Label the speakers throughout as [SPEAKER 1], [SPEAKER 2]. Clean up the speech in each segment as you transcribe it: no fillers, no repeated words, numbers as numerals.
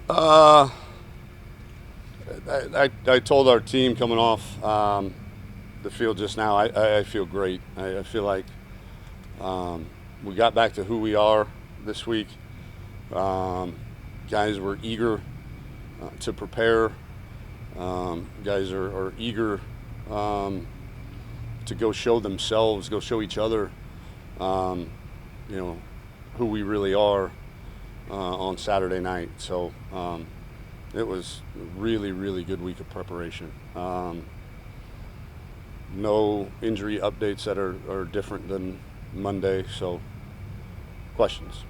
[SPEAKER 1] Uh, I told our team coming off the field just now, I feel great. I feel like we got back to who we are this week. Um, Guys were eager to prepare. Guys are eager um, to go show themselves, go show each other, um, you know, who we really are on Saturday night. So it was a really, really good week of preparation. No injury updates that are different than Monday. So questions?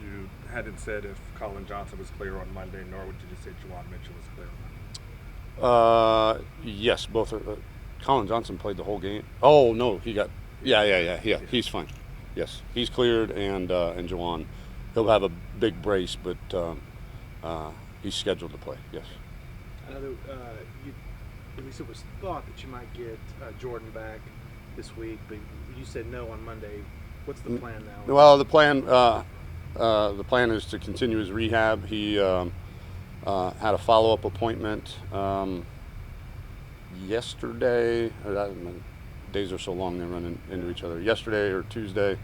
[SPEAKER 2] You hadn't said if Colin Johnson was clear on Monday, nor did you say Juwan Mitchell was clear on
[SPEAKER 1] Yes, both are. Colin Johnson played the whole game. Oh no, he got. Yeah.
[SPEAKER 2] Monday.
[SPEAKER 1] He's fine. Yes, he's cleared, and Jawan, he'll have a big brace, but he's scheduled to play. Yes.
[SPEAKER 3] I know that at least it was thought that you might get Jordan back this week, but you said no on Monday. What's the plan now?
[SPEAKER 1] Well, the plan is to continue his rehab. He had a follow-up appointment yesterday. Days are so long they're running into each other. Yesterday or Tuesday,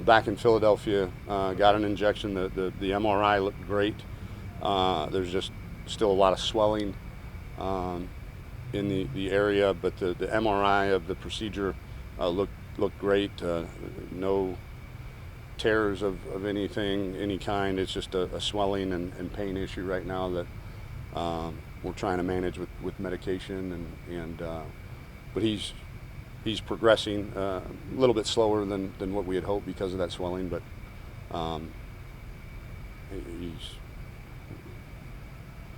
[SPEAKER 1] back in Philadelphia, got an injection. The MRI looked great. There's just still a lot of swelling in the area, but the MRI of the procedure looked great. No tears of any kind. It's just a swelling and pain issue right now that we're trying to manage with medication, but he's progressing a little bit slower than what we had hoped because of that swelling, but he's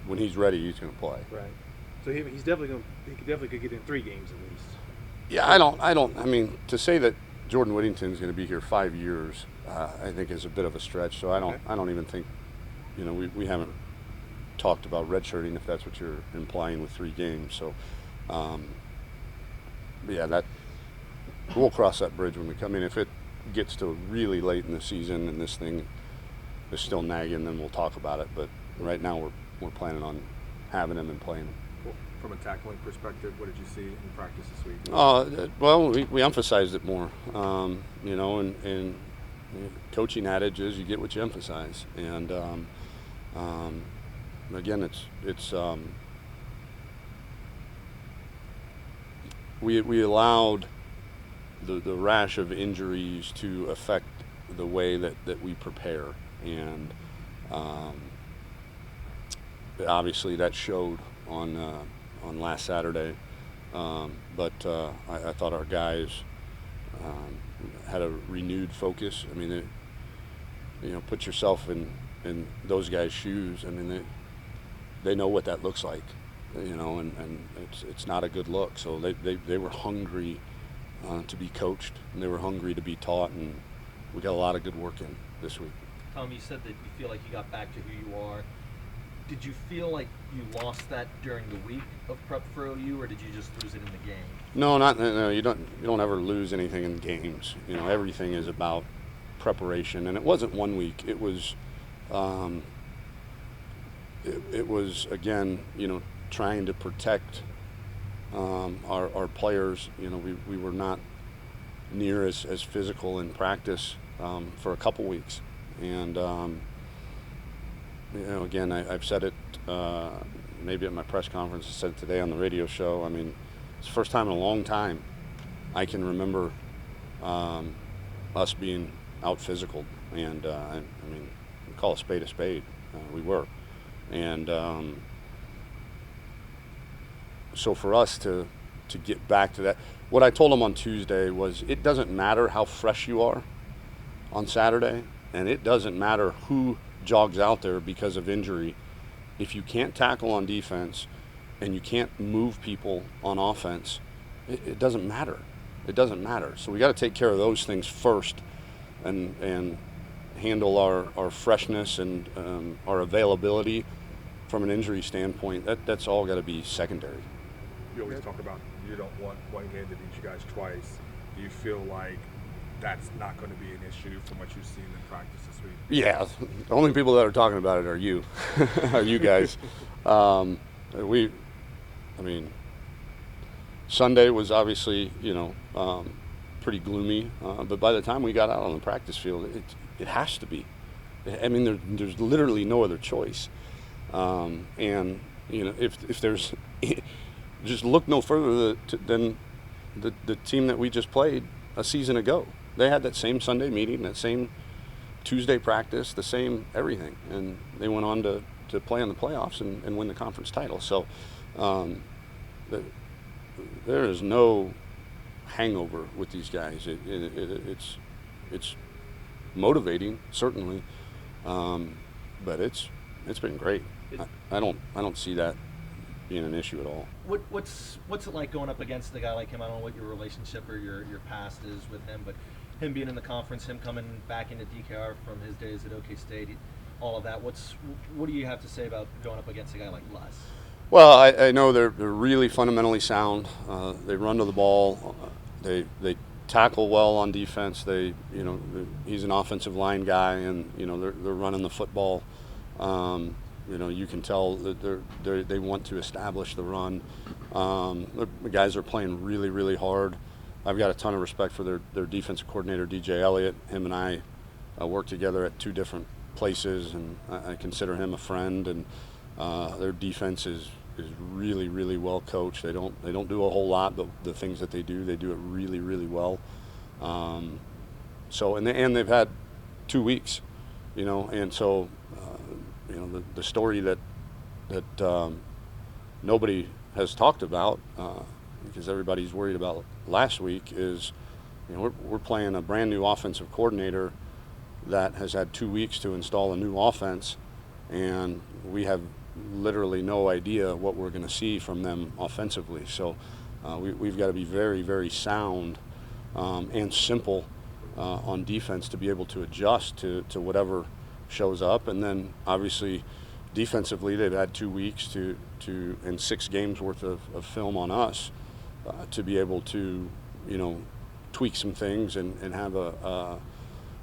[SPEAKER 1] when he's ready, he's going to play.
[SPEAKER 3] Right. So he's definitely going. He could get in 3 games at least.
[SPEAKER 1] Yeah, I mean, to say that Jordan Whittington's going to be here 5 years, I think is a bit of a stretch. So I don't even think, we haven't talked about redshirting if that's what you're implying with 3 games. So, that we'll cross that bridge when we come in. If it gets to really late in the season and this thing is still nagging, then we'll talk about it. But right now we're planning on having him and playing him.
[SPEAKER 2] From a tackling perspective, what did you see in practice this week?
[SPEAKER 1] Well, we emphasized it more, and coaching adage is you get what you emphasize, and again, it's we allowed the rash of injuries to affect the way that we prepare, and obviously that showed on last Saturday, but I thought our guys had a renewed focus. I mean, put yourself in those guys' shoes. I mean, they know what that looks like, and it's not a good look. So they were hungry to be coached, and they were hungry to be taught, and we got a lot of good work in this week.
[SPEAKER 4] Tom, you said that you feel like you got back to who you are. Did you feel like you lost that during the week of prep for OU, or did you just lose it in the game?
[SPEAKER 1] No. You don't ever lose anything in games. Everything is about preparation, and it wasn't 1 week. It was, it was again, trying to protect our players. We were not near as physical in practice for a couple weeks, and again, I've said it maybe at my press conference. I said it today on the radio show. I mean, it's the first time in a long time I can remember us being out physical, and I mean, call a spade a spade. We were, and so for us to get back to that, what I told them on Tuesday was it doesn't matter how fresh you are on Saturday, and it doesn't matter who jogs out there because of injury. If you can't tackle on defense and you can't move people on offense, it doesn't matter. It doesn't matter. So we got to take care of those things first, and handle our freshness and our availability from an injury standpoint. That's all got to be secondary.
[SPEAKER 2] You always talk about you don't want one game to beat you guys twice. Do you feel like that's not going to be an issue from what you've seen in practice this week?
[SPEAKER 1] Yeah, the only people that are talking about it are you, are you guys. I mean, Sunday was obviously, pretty gloomy, but by the time we got out on the practice field, it has to be. I mean, there's literally no other choice. And if there's, just look no further than the team that we just played a season ago. They had that same Sunday meeting, that same Tuesday practice, the same everything, and they went on to play in the playoffs and win the conference title. So there is no hangover with these guys. It's motivating, certainly, but it's been great. I don't see that being an issue at all.
[SPEAKER 4] What's it like going up against a guy like him? I don't know what your relationship or your past is with him, but him being in the conference, him coming back into DKR from his days at OK State, all of that. What do you have to say about going up against a guy like Les?
[SPEAKER 1] Well, I know they're really fundamentally sound. They run to the ball. They tackle well on defense. He's an offensive line guy, and they're running the football. You can tell that they want to establish the run. The guys are playing really, really hard. I've got a ton of respect for their defensive coordinator, DJ Elliott. Him and I work together at 2 different places, and I consider him a friend. And their defense is really, really well coached. They don't do a whole lot, but the things that they do it really, really well. And they've had 2 weeks, and so the story that nobody has talked about because everybody's worried about last week is we're playing a brand new offensive coordinator that has had 2 weeks to install a new offense, and we have literally no idea what we're going to see from them offensively. So we've got to be very, very sound and simple on defense to be able to adjust to whatever shows up. And then obviously defensively they've had 2 weeks and 6 games worth of film on us to be able to tweak some things and have a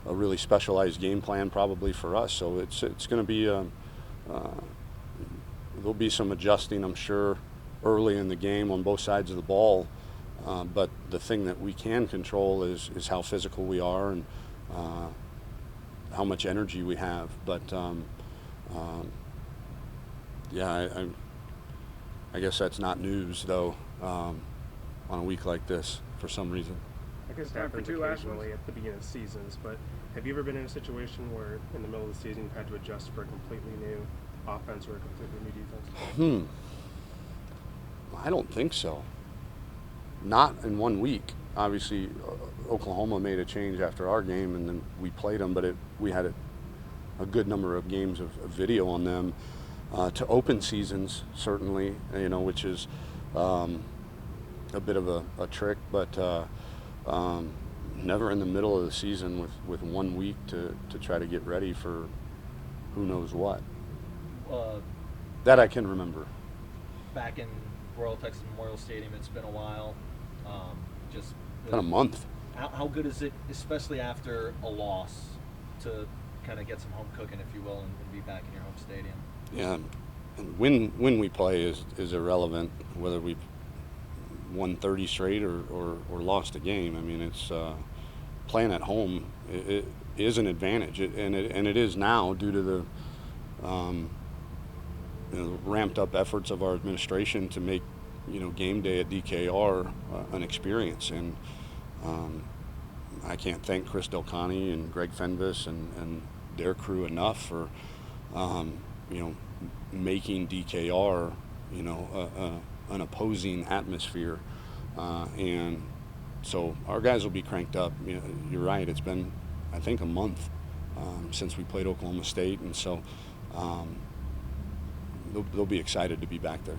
[SPEAKER 1] really specialized game plan probably for us. So it's going to be there'll be some adjusting, I'm sure, early in the game on both sides of the ball. But the thing that we can control is how physical we are and how much energy we have. But I guess that's not news, though, on a week like this for some reason.
[SPEAKER 5] I guess it happens occasionally at the beginning of seasons, but have you ever been in a situation where in the middle of the season you've had to adjust for a completely new offense or a completely new defense?
[SPEAKER 1] I don't think so. Not in 1 week. Obviously, Oklahoma made a change after our game, and then we played them, but we had a good number of games of video on them to open seasons, certainly, which is a bit of a trick, but never in the middle of the season with 1 week to try to get ready for who knows what. That I can remember.
[SPEAKER 4] Back in Royal Texas Memorial Stadium, it's been a while.
[SPEAKER 1] Been a month.
[SPEAKER 4] How good is it, especially after a loss, to kind of get some home cooking, if you will, and be back in your home stadium?
[SPEAKER 1] Yeah, and when we play is irrelevant, whether we've won 30 straight or lost a game. I mean, it's playing at home. It is an advantage, and it is now due to the ramped up efforts of our administration to make game day at DKR an experience. And I can't thank Chris Delcani and Greg Fenvis and their crew enough for making DKR an opposing atmosphere, and so our guys will be cranked up. You're right, it's been I think a month since we played Oklahoma State, and so they'll be excited to be back there.